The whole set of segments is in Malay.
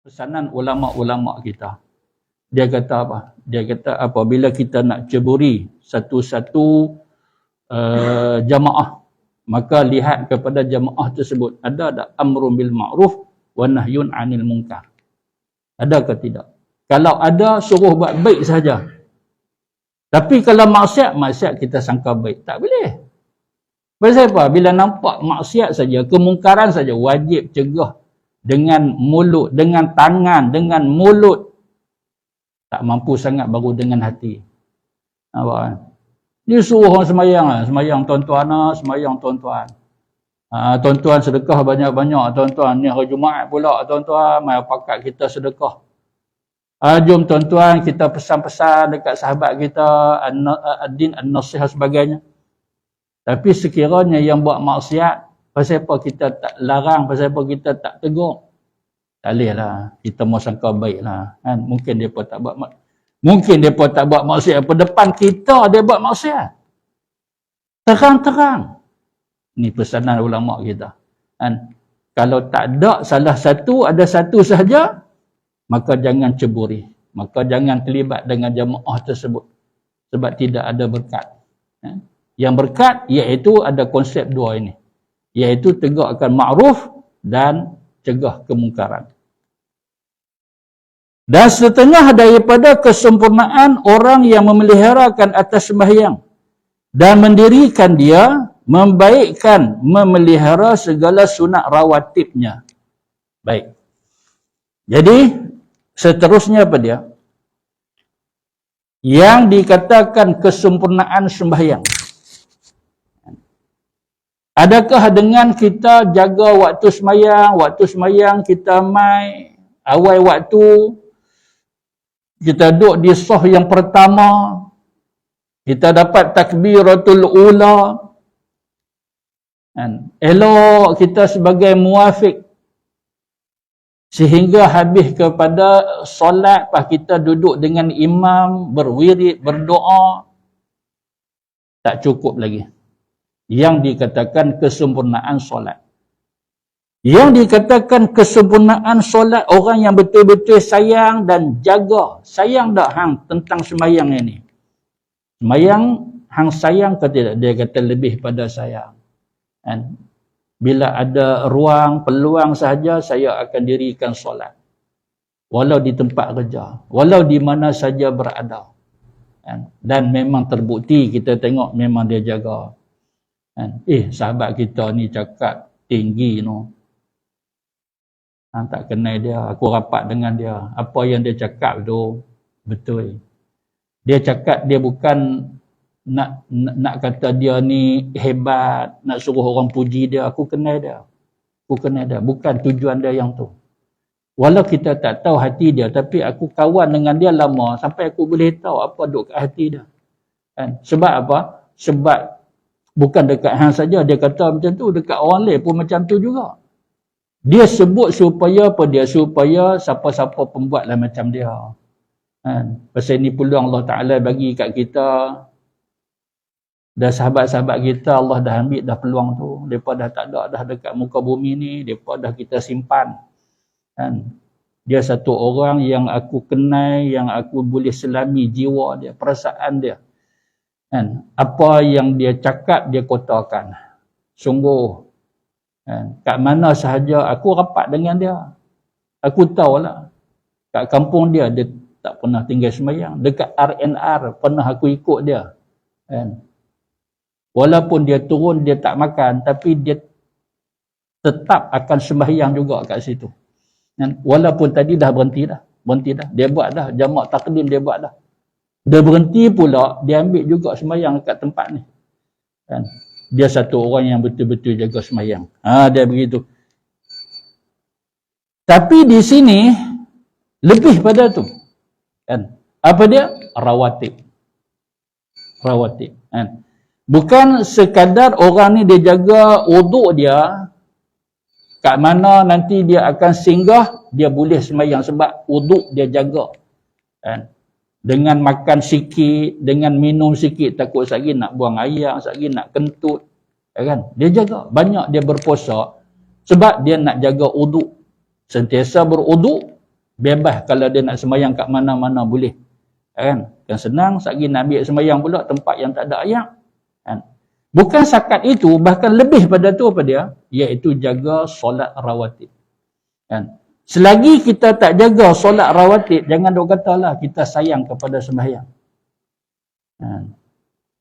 pesanan ulama-ulama kita. Dia kata apa? Dia kata apabila kita nak ceburi satu-satu jamaah, maka lihat kepada jamaah tersebut ada tak amrun bil ma'ruf wa nahyun 'anil munkar. Ada ke tidak? Kalau ada, suruh buat baik saja. Tapi kalau maksiat kita sangka baik. Tak boleh. Pasal apa? Bila nampak maksiat saja, kemungkaran saja, wajib cegah dengan mulut, dengan tangan, dengan mulut. Tak mampu sangat baru dengan hati. Nampak kan? Dia suruh orang semayang lah. Semayang tuan-tuan lah, semayang tuan-tuan. Tuan-tuan sedekah banyak-banyak tuan-tuan. Ni hari Jumaat pula tuan-tuan, mai pakat kita sedekah. Jom tuan-tuan kita pesan-pesan dekat sahabat kita, ad-din, an-nasihah sebagainya. Tapi sekiranya yang buat maksiat, pasal apa kita tak larang, pasal apa kita tak tegur? Tak boleh lah. Kita mau sangka baik lah. Kan? Mungkin mereka tak buat maksiat. Apa depan kita dia buat maksiat. Terang-terang. Ini pesanan ulama kita. Kan? Kalau tak ada salah satu, ada satu sahaja, maka jangan ceburi. Maka jangan terlibat dengan jamaah tersebut. Sebab tidak ada berkat. Yang berkat iaitu ada konsep dua ini. Iaitu tegakkan ma'ruf dan cegah kemungkaran. Dan setengah daripada kesempurnaan orang yang memeliharakan atas sembahyang dan mendirikan dia, membaikkan, memelihara segala sunat rawatibnya. Baik. Jadi, seterusnya apa dia? Yang dikatakan kesempurnaan sembahyang. Adakah dengan kita jaga waktu sembahyang kita mai awal waktu, kita duduk di saf yang pertama, kita dapat takbiratul ula, elok kita sebagai muafiq sehingga habis kepada solat, pas kita duduk dengan imam, berwirid, berdoa, tak cukup lagi. Yang dikatakan kesempurnaan solat. Yang dikatakan kesempurnaan solat, orang yang betul-betul sayang dan jaga. Sayang tak hang tentang sembahyang ini? Sembahyang hang sayang ke tidak? Dia kata lebih pada sayang. And bila ada ruang, peluang sahaja, saya akan dirikan solat. Walau di tempat kerja, walau di mana saja berada. Dan memang terbukti, kita tengok memang dia jaga. Sahabat kita ni cakap tinggi no. Tak kenal dia, aku rapat dengan dia. Apa yang dia cakap tu betul. Dia cakap dia bukan nak kata dia ni hebat, nak suruh orang puji dia. Aku kenal dia. Bukan tujuan dia yang tu. Walau kita tak tahu hati dia, tapi aku kawan dengan dia lama sampai aku boleh tahu apa duk kat hati dia. Sebab apa? Sebab bukan dekat hang saja dia kata macam tu, dekat orang lain pun macam tu juga. Dia sebut supaya apa dia? Supaya siapa-siapa pembuatlah macam dia. Pasal ni peluang Allah Ta'ala bagi kat kita. Dan sahabat-sahabat kita Allah dah ambil dah peluang tu. Mereka dah tak ada dah dekat muka bumi ni. Mereka dah kita simpan. Dia satu orang yang aku kenal, yang aku boleh selami jiwa dia, perasaan dia. Apa yang dia cakap dia kotakan. Sungguh. Kat mana sahaja aku rapat dengan dia. Aku tahulah. Kat kampung dia tak pernah tinggal sembahyang. Dekat RNR pernah aku ikut dia. Walaupun dia turun, dia tak makan, tapi dia tetap akan sembahyang juga kat situ. Walaupun tadi dah berhenti dah. Dia buat dah. Jamak takdim dia buat dah. Dia berhenti pula, dia ambil juga sembahyang kat tempat ni. Dia satu orang yang betul-betul jaga sembahyang. Dia begitu. Tapi di sini, lebih pada tu. Apa dia? Rawatib. Bukan sekadar orang ni dia jaga wuduk dia, kat mana nanti dia akan singgah, dia boleh sembahyang sebab wuduk dia jaga. Dengan makan sikit, dengan minum sikit, takut sekali nak buang air, sekali nak kentut. Dia jaga. Banyak dia berpuasa sebab dia nak jaga wuduk. Sentiasa berwuduk Bebas kalau dia nak sembahyang kat mana-mana boleh. Kan senang, satgi nak ambil sembahyang pula tempat yang tak ada ayat. Kan. Bukan sakat itu, bahkan lebih pada tu apa dia? Iaitu jaga solat rawatib. Kan. Selagi kita tak jaga solat rawatib, jangan dok katalah kita sayang kepada sembahyang. Kan.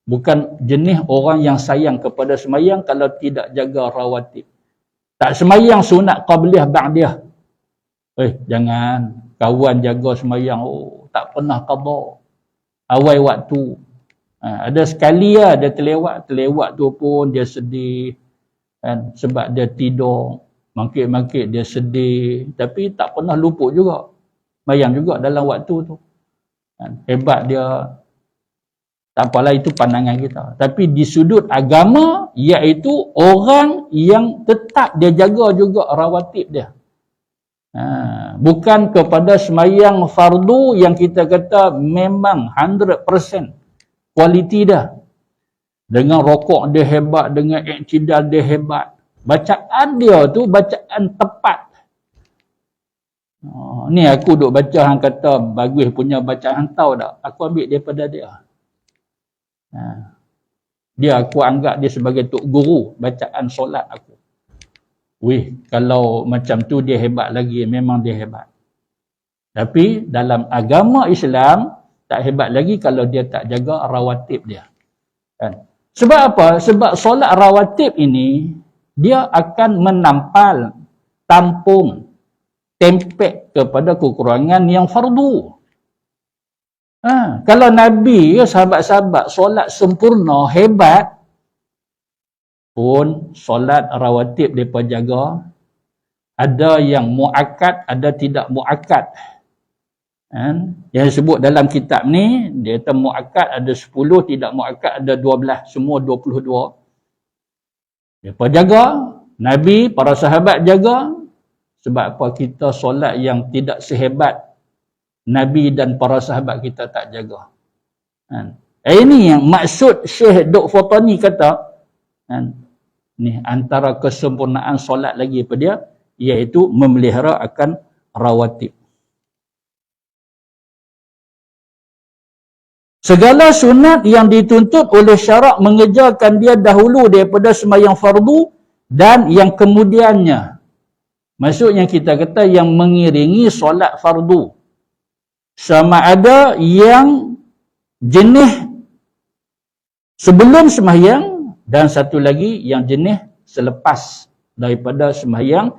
Bukan jenis orang yang sayang kepada sembahyang kalau tidak jaga rawatib. Tak sembahyang sunat qabliyah ba'diyah. Jangan. Kawan jaga sembahyang, tak pernah qada. Awal waktu. Ada sekali lah dia terlewat tu pun dia sedih. Kan? Sebab dia tidur. Mangkit-mangkit dia sedih. Tapi tak pernah luput juga. Sembahyang juga dalam waktu tu. Kan? Hebat dia. Tak apalah, itu pandangan kita. Tapi di sudut agama, iaitu orang yang tetap dia jaga juga rawatib dia. Bukan kepada sembahyang fardu yang kita kata memang 100% kualiti dah. Dengan rokok dia hebat, dengan iktidal dia hebat. Bacaan dia tu bacaan tepat. Ni aku duk baca hang kata bagus punya bacaan, tahu tak? Aku ambil daripada dia. Dia aku anggap dia sebagai tok guru bacaan solat aku. Kalau macam tu dia hebat lagi, memang dia hebat. Tapi dalam agama Islam tak hebat lagi kalau dia tak jaga rawatib dia. Kan? Sebab apa? Sebab solat rawatib ini dia akan menampal, tampung, tempek kepada kekurangan yang fardu. Kalau Nabi, sahabat-sahabat solat sempurna, hebat, pun solat rawatib mereka jaga. Ada yang muakkad, ada tidak muakkad. Yang disebut dalam kitab ni, dia kata muakkad ada 10, tidak muakkad ada 12, semua 22. Mereka jaga, Nabi, para sahabat jaga. Sebab apa? Kita solat yang tidak sehebat Nabi dan para sahabat kita tak jaga. Ini yang maksud Syekh Dr. Fatani kata, ni antara kesempurnaan solat lagi apa dia, iaitu memelihara akan rawatib. Segala sunat yang dituntut oleh syarak mengejarkan dia dahulu daripada sembahyang fardu dan yang kemudiannya. Maksudnya kita kata yang mengiringi solat fardu. Sama ada yang jenis sebelum sembahyang dan satu lagi yang jenis selepas daripada sembahyang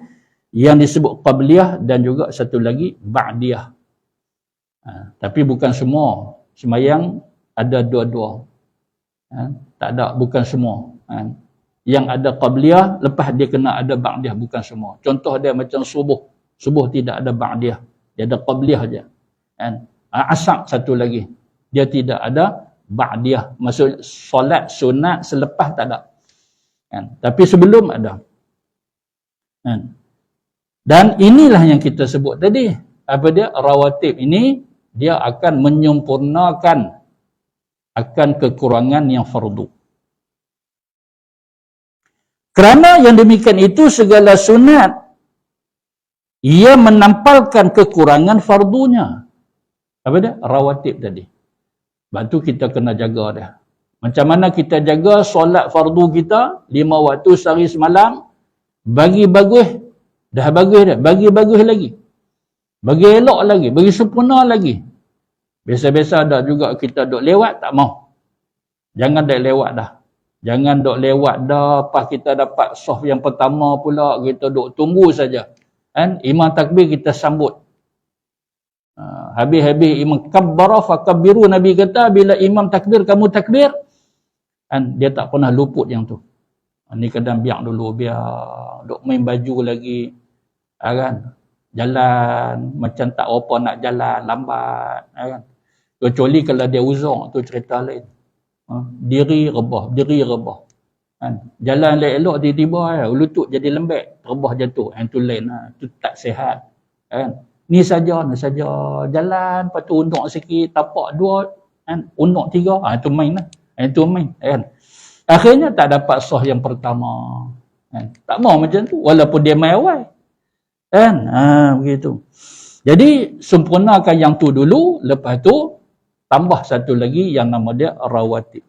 yang disebut qabliyah dan juga satu lagi ba'diyah. Tapi bukan semua sembahyang ada dua-dua. Tak ada, bukan semua. Yang ada qabliyah, lepas dia kena ada ba'diyah, bukan semua. Contoh dia macam subuh. Subuh tidak ada ba'diyah. Dia ada qabliyah je. Asar satu lagi. Dia tidak ada ba'diyah. Maksud solat sunat selepas tak ada. Tapi sebelum ada. Dan inilah yang kita sebut tadi. Apa dia? Rawatib ini dia akan menyempurnakan akan kekurangan yang fardu. Kerana yang demikian itu segala sunat ia menampalkan kekurangan fardunya. Apa dia? Rawatib tadi. Sebab tu kita kena jaga dah. Macam mana kita jaga solat fardu kita 5 waktu sehari semalam, bagi bagus, dah bagus dah, bagi bagus lagi. Bagi elok lagi, bagi sempurna lagi. Biasa-biasa ada juga kita duk lewat, tak mau. Jangan dah lewat dah. Jangan duk lewat dah, pas kita dapat soft yang pertama pula, kita duk tunggu saja. Imam takbir kita sambut. Habis-habis imam kabbara fakabbiru, Nabi kata bila imam takbir kamu takbir. Dia tak pernah luput yang tu. Ni kadang biar dulu, biar duk main baju lagi. Kan? Jalan macam tak apa nak jalan, lambat. Kan? Kecuali kalau dia uzur, tu cerita lain. Diri rebah, diri rebah. Jalan elok tiba-tiba lutut jadi lembek, rebah jatuh. Itu lain. Itu tak sihat. Kan? Ni saja jalan, lepas tu unduk sikit, tapak 2, unduk 3, itu main lah. Itu main. Kan? Akhirnya tak dapat sah yang pertama. Tak mau macam tu, walaupun dia main awal. Kan? Begitu. Jadi sempurnakan yang tu dulu, lepas tu tambah satu lagi yang nama dia rawatib.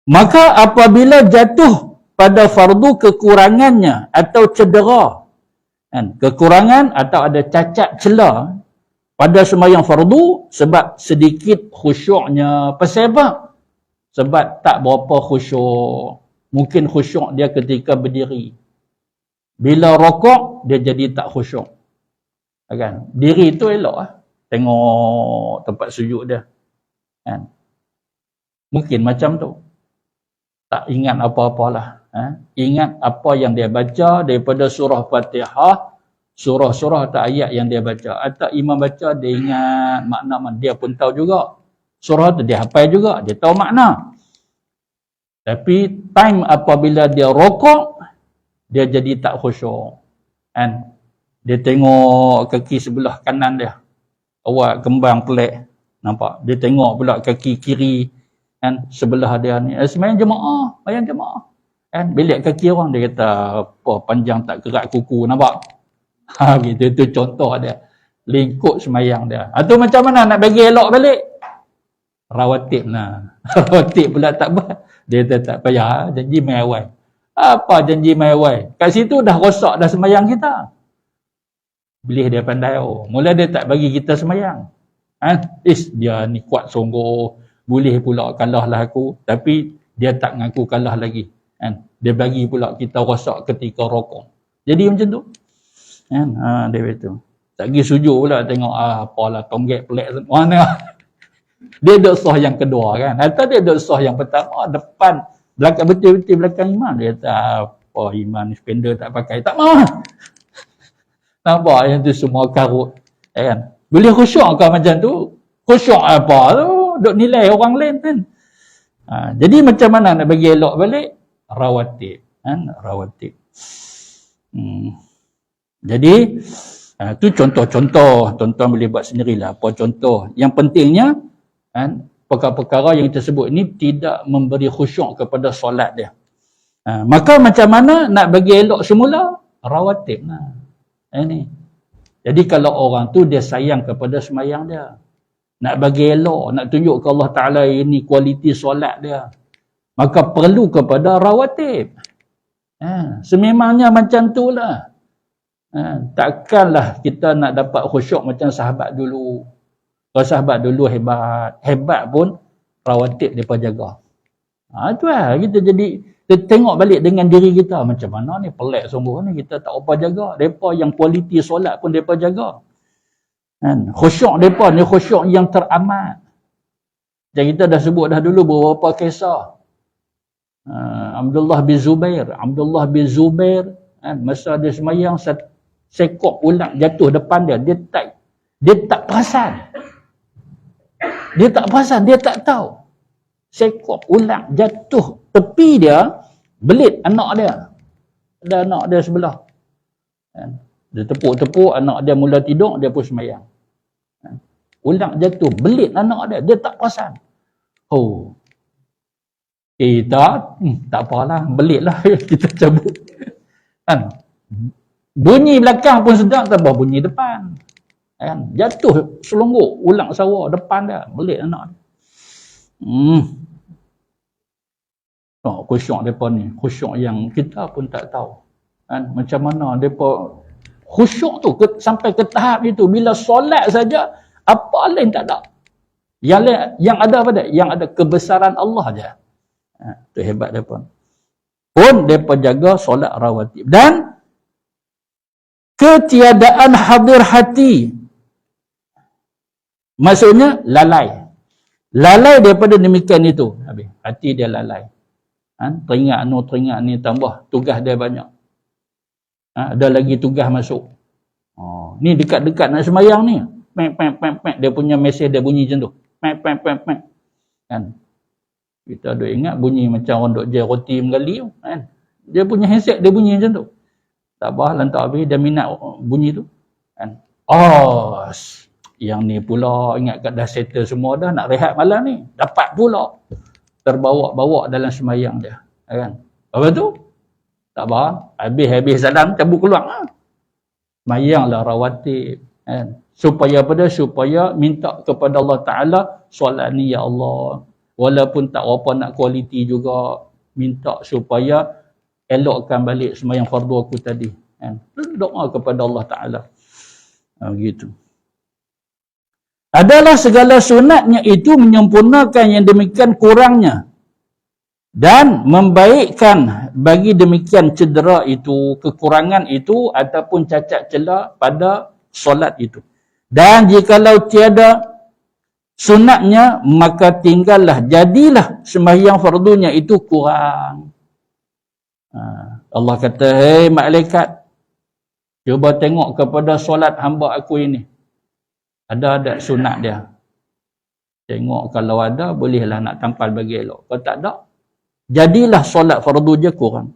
Maka apabila jatuh pada fardu kekurangannya atau cedera, kan, kekurangan atau ada cacat celah pada sembahyang fardu sebab sedikit khusyuknya. Pasal apa? Sebab tak berapa khusyuk. Mungkin khusyuk dia ketika berdiri. Bila rokok, dia jadi tak khusyuk. Kan? Diri tu elok lah. Tengok tempat sujud dia. Kan? Mungkin macam tu. Tak ingat apa-apalah. Ingat apa yang dia baca daripada surah Fatihah, surah-surah atau ayat yang dia baca. Atau imam baca, dia ingat makna-makna. Dia pun tahu juga. Surah tu dia hafal juga. Dia tahu makna. Tapi time apabila dia rokok, dia jadi tak khusyuk. Kan? Dia tengok kaki sebelah kanan dia. Awak kembang pelik. Nampak? Dia tengok pula kaki kiri. Kan? Sebelah dia ni. Semayang jemaah. Bayang jemaah. Kan? Bilik kaki orang dia kata, apa panjang tak kerat kuku. Nampak? Gitu. Itu contoh dia. Lingkup semayang dia. Atau macam mana nak bagi elok balik? Rawatib lah. Rawatib pula tak buat. Dia kata tak payah. Janji mai awal. Apa janji mai awal? Kat situ dah rosak dah semayang kita. Bilih dia pandai. Mula dia tak bagi kita semayang. Dia ni kuat sungguh. Boleh pula kalah lah aku. Tapi dia tak ngaku kalah lagi. Dia bagi pula kita rosak ketika rokok. Jadi macam tu. Dia betul. Tak pergi sujud pula tengok apalah tonggek pelik. Mana? Dia dosa yang kedua kan. Atau dia dosa yang pertama. Depan. Belakang betul-betul belakang imam. Dia kata apa imam ni spender tak pakai. Tak mahu. Nampak yang tu semua karut. Kan? Boleh khusyuk kau macam tu? Khusyuk apa tu? Duk nilai orang lain kan. Jadi macam mana nak bagi elok balik? Rawatib. Rawatib. Jadi tu contoh-contoh. Tuan-tuan boleh buat sendirilah. Apa contoh? Yang pentingnya perkara-perkara yang kita sebut ini tidak memberi khusyuk kepada solat dia. Maka macam mana nak bagi elok semula? Rawatib lah. Ini. Jadi kalau orang tu dia sayang kepada semayang dia. Nak bagi elok, nak tunjuk ke Allah Ta'ala ini kualiti solat dia. Maka perlu kepada rawatib. Sememangnya macam tu lah. Takkanlah kita nak dapat khusyuk macam sahabat dulu. Kalau sahabat dulu hebat. Hebat pun rawatib mereka jaga. Itu lah. Kita jadi kita tengok balik dengan diri kita. Macam mana ni pelik sungguh ni. Kita tak apa jaga. Mereka yang kualiti solat pun mereka jaga. Khusyuk mereka ni khusyuk yang teramat. Dan kita dah sebut dah dulu beberapa kisah. Abdullah bin Zubair. Abdullah bin Zubair. Masa dia semayang, sekop ulang jatuh depan dia. Dia tak perasan. Dia tak perasan. Dia tak tahu. Sekop ulang jatuh tepi dia, belit anak dia. Ada anak dia sebelah. Dia tepuk-tepuk, anak dia mula tidur, dia pun semayang. Ulang jatuh, belit anak dia. Dia tak perasan. Kita, tak apalah, belit lah. Kita cabut. Bunyi belakang pun sedap, tambah bunyi depan. Jatuh selungguk, ulang sawah depan dia. Belit anak dia. Khusyuk mereka ni. Khusyuk yang kita pun tak tahu. Macam mana mereka khusyuk tu sampai ke tahap itu. Bila solat saja, apa lain tak ada. Yang ada apa dia? Yang ada kebesaran Allah je. Itu hebat mereka. Pun mereka jaga solat rawatib. Dan ketiadaan hadir hati. Maksudnya lalai. Lalai daripada demikian itu. Habis. Hati dia lalai. Teringat ni tambah tugas dia banyak. Ada lagi tugas masuk. Ni dekat-dekat nak semayang ni. Pek. Dia punya mesej dia bunyi macam tu. Pek. Kan? Kita ada ingat bunyi macam orang duk jual roti menggali tu. Kan? Dia punya handset dia bunyi macam tu. Tak apa, lantak habis dia minat bunyi tu. Kan? Yang ni pula ingat kat dah settle semua dah nak rehat malam ni. Dapat pula. Terbawa-bawa dalam semayang dia. Kan? Apa tu? Tak apa. Habis salam cabut keluar. Semayanglah rawatib. Supaya pada supaya minta kepada Allah Ta'ala, solat ni ya Allah, walaupun tak apa nak kualiti juga, minta supaya elokkan balik sembahyang fardu aku tadi. Doa kepada Allah Ta'ala. Begitu. Adalah segala sunatnya itu menyempurnakan yang demikian kurangnya dan membaikkan bagi demikian cedera itu, kekurangan itu ataupun cacat celah pada solat itu. Dan jikalau tiada sunatnya, maka tinggallah, jadilah sembahyang fardunya itu kurang. Allah kata, hei malaikat, cuba tengok kepada solat hamba aku ini. Ada sunat dia. Tengok kalau ada, bolehlah nak tampal bagi elok. Kalau tak ada, jadilah solat fardu je kurang.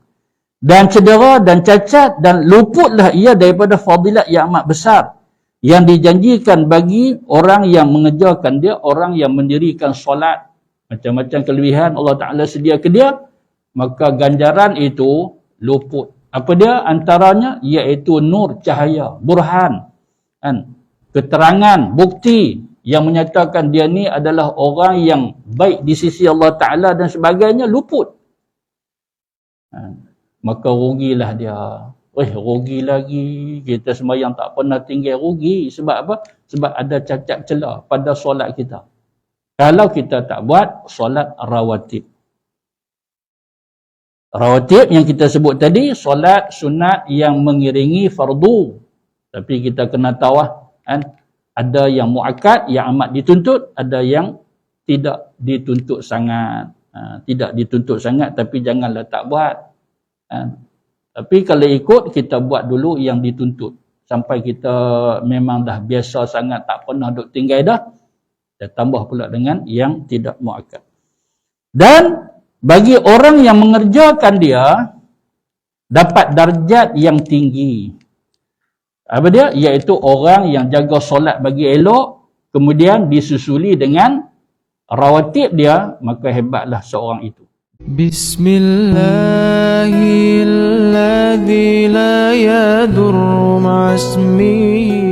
Dan cedera dan cacat dan luputlah ia daripada fadilat yang amat besar yang dijanjikan bagi orang yang mengejarkan dia, orang yang mendirikan solat. Macam-macam kelebihan Allah Ta'ala sedia ke dia, maka ganjaran itu luput. Apa dia? Antaranya iaitu nur, cahaya, burhan, keterangan, bukti yang menyatakan dia ni adalah orang yang baik di sisi Allah Ta'ala dan sebagainya, luput. Maka rugilah dia. Rugi lagi. Kita sembahyang tak pernah tinggal, rugi. Sebab apa? Sebab ada cacat celah pada solat kita. Kalau kita tak buat solat rawatib. Rawatib yang kita sebut tadi, solat sunat yang mengiringi fardu. Tapi kita kena tahu ada yang muakkad, yang amat dituntut, ada yang tidak dituntut sangat. Tidak dituntut sangat, tapi janganlah tak buat. Tapi kalau ikut, kita buat dulu yang dituntut. Sampai kita memang dah biasa sangat, tak pernah duk tinggal dah. Dan tambah pula dengan yang tidak muakkad. Dan bagi orang yang mengerjakan dia, dapat darjat yang tinggi. Apa dia? Iaitu orang yang jaga solat bagi elok, kemudian disusuli dengan rawatib dia, maka hebatlah seorang itu. Bismillahilladzi la yadurru ma'asmihi